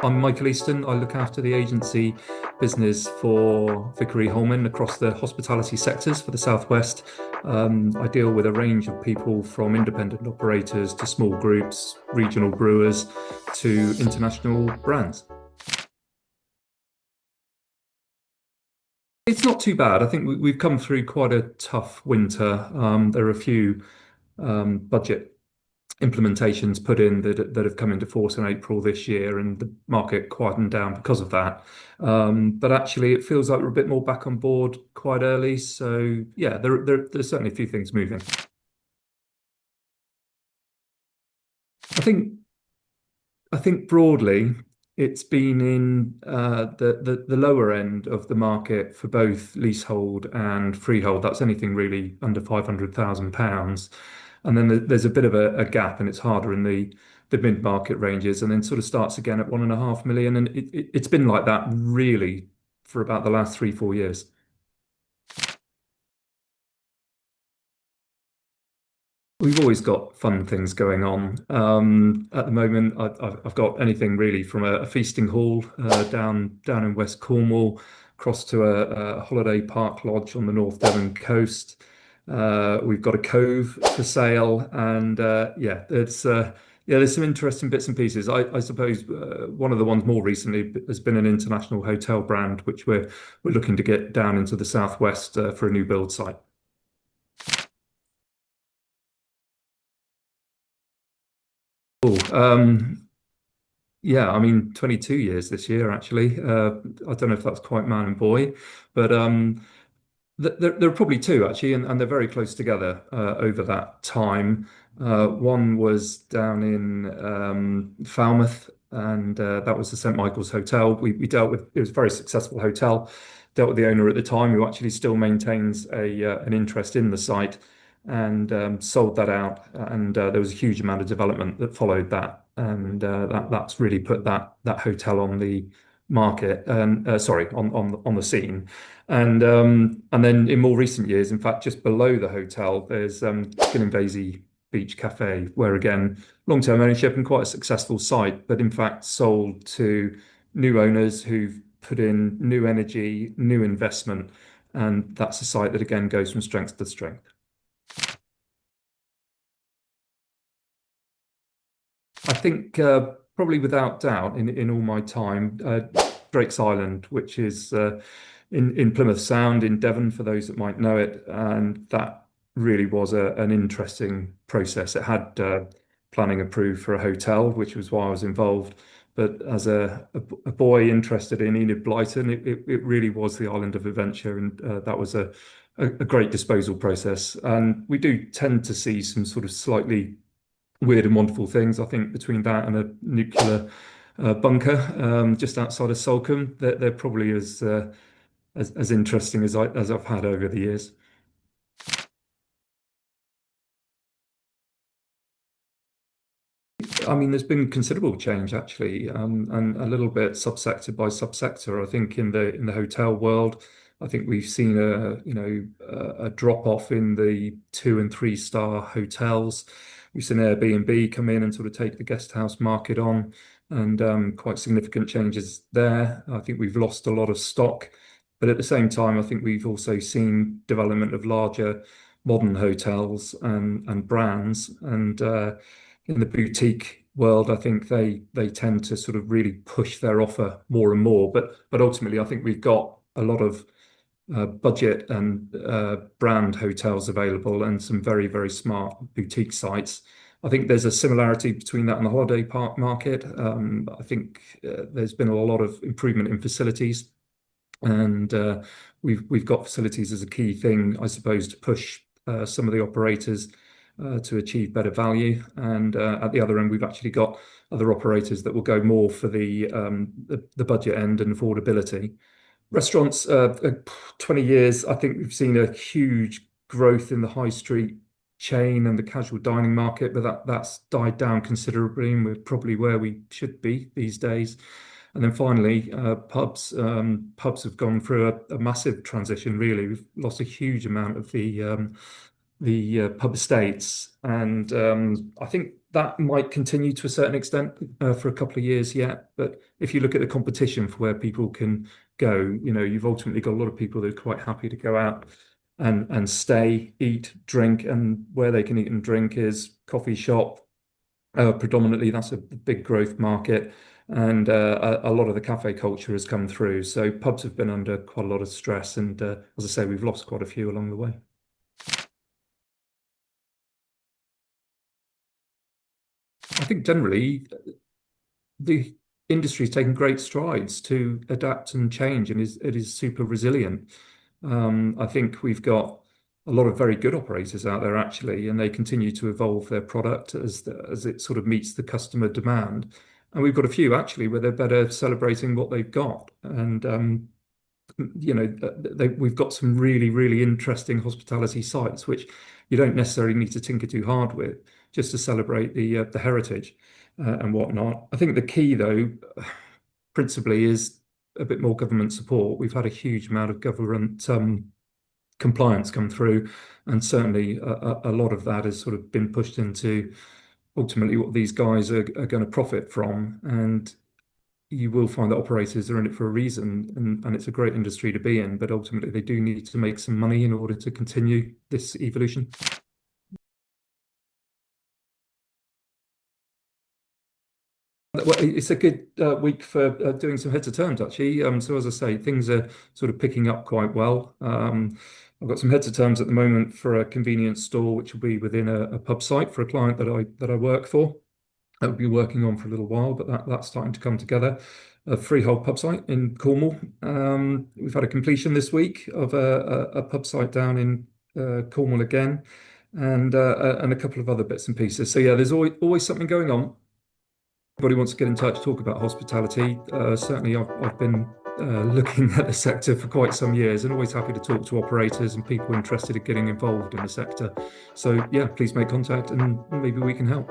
I'm Michael Easton. I look after the agency business for Vickery Holman across the hospitality sectors for the Southwest. I deal with a range of people from independent operators to small groups, regional brewers to international brands. It's not too bad. I think we've come through quite a tough winter. There are a few budget implementations put in that have come into force in April this year, and the market quietened down because of that. But actually, it feels like we're a bit more back on board quite early. So yeah, there's certainly a few things moving. I think I think broadly, it's been in the lower end of the market for both leasehold and freehold. That's anything really under £500,000. And then there's a bit of a gap, and it's harder in the mid-market ranges, and then sort of starts again at 1.5 million. And it's been like that really for about the last 3, 4 years. We've always got fun things going on. At the moment, I've got anything really from a feasting hall down in West Cornwall, across to a holiday park lodge on the North Devon coast. We've got a cove for sale, and there's some interesting bits and pieces. I suppose one of the ones more recently has been an international hotel brand, which we're looking to get down into the southwest for a new build site. Oh, yeah, I mean, 22 years this year, actually. I don't know if that's quite man and boy, but there are probably two, actually, and they're very close together over that time. One was down in Falmouth, and that was the St. Michael's Hotel. We dealt with, it was a very successful hotel, dealt with the owner at the time, who actually still maintains an interest in the site, and sold that out. And there was a huge amount of development that followed that, and that's really put that hotel on the market, and sorry, on the scene. And then in more recent years, in fact, just below the hotel, there's Skinninvasey Beach Cafe, where again, long-term ownership and quite a successful site, but in fact sold to new owners who've put in new energy, new investment, and that's a site that again goes from strength to strength. I think probably without doubt, in all my time, Drake's Island, which is in Plymouth Sound in Devon, for those that might know it, and that really was an interesting process. It had planning approved for a hotel, which was why I was involved. But as a boy interested in Enid Blyton, it really was the island of adventure, and that was a great disposal process. And we do tend to see some sort of slightly weird and wonderful things. I think between that and a nuclear bunker just outside of Salcombe, they're probably as interesting as I've had over the years. I mean, there's been considerable change actually, and a little bit subsector by subsector. I think in the hotel world, I think we've seen a drop off in the 2 and 3 star hotels. We've seen Airbnb come in and sort of take the guest house market on, and quite significant changes there. I think we've lost a lot of stock, but at the same time, I think we've also seen development of larger modern hotels and brands, and in the boutique world, I think they tend to sort of really push their offer more and more. But ultimately, I think we've got a lot of budget and brand hotels available, and some very smart boutique sites. I think there's a similarity between that and the holiday park market. I think there's been a lot of improvement in facilities, and we've got facilities as a key thing, I suppose, to push some of the operators to achieve better value. And at the other end, we've actually got other operators that will go more for the budget end and affordability. Restaurants, 20 years, I think we've seen a huge growth in the high street chain and the casual dining market, but that's died down considerably, and we're probably where we should be these days. And then finally, pubs have gone through a massive transition, really. We've lost a huge amount of the pub estates, and I think that might continue to a certain extent for a couple of years yet. But if you look at the competition for where people can go, you've ultimately got a lot of people that are quite happy to go out and stay, eat, drink, and where they can eat and drink is coffee shop. Predominantly, that's a big growth market, and a lot of the cafe culture has come through. So pubs have been under quite a lot of stress, and as I say, we've lost quite a few along the way. I think generally the industry has taken great strides to adapt and change, and it is super resilient. I think we've got a lot of very good operators out there actually, and they continue to evolve their product as it sort of meets the customer demand. And we've got a few actually where they're better celebrating what they've got. And we've got some really, really interesting hospitality sites, which you don't necessarily need to tinker too hard with, just to celebrate the heritage and whatnot. I think the key, though, principally is a bit more government support. We've had a huge amount of government compliance come through, and certainly a lot of that has sort of been pushed into ultimately what these guys are going to profit from. And you will find that operators are in it for a reason, and it's a great industry to be in, but ultimately they do need to make some money in order to continue this evolution. Well, it's a good week for doing some heads of terms, actually. So as I say, things are sort of picking up quite well. I've got some heads of terms at the moment for a convenience store, which will be within a pub site for a client that I work for. That we'll be working on for a little while, but that's starting to come together. A freehold pub site in Cornwall. We've had a completion this week of a pub site down in Cornwall again, and a couple of other bits and pieces. So yeah, there's always something going on. Anybody wants to get in touch, talk about hospitality, certainly I've been looking at the sector for quite some years and always happy to talk to operators and people interested in getting involved in the sector. So yeah, please make contact and maybe we can help.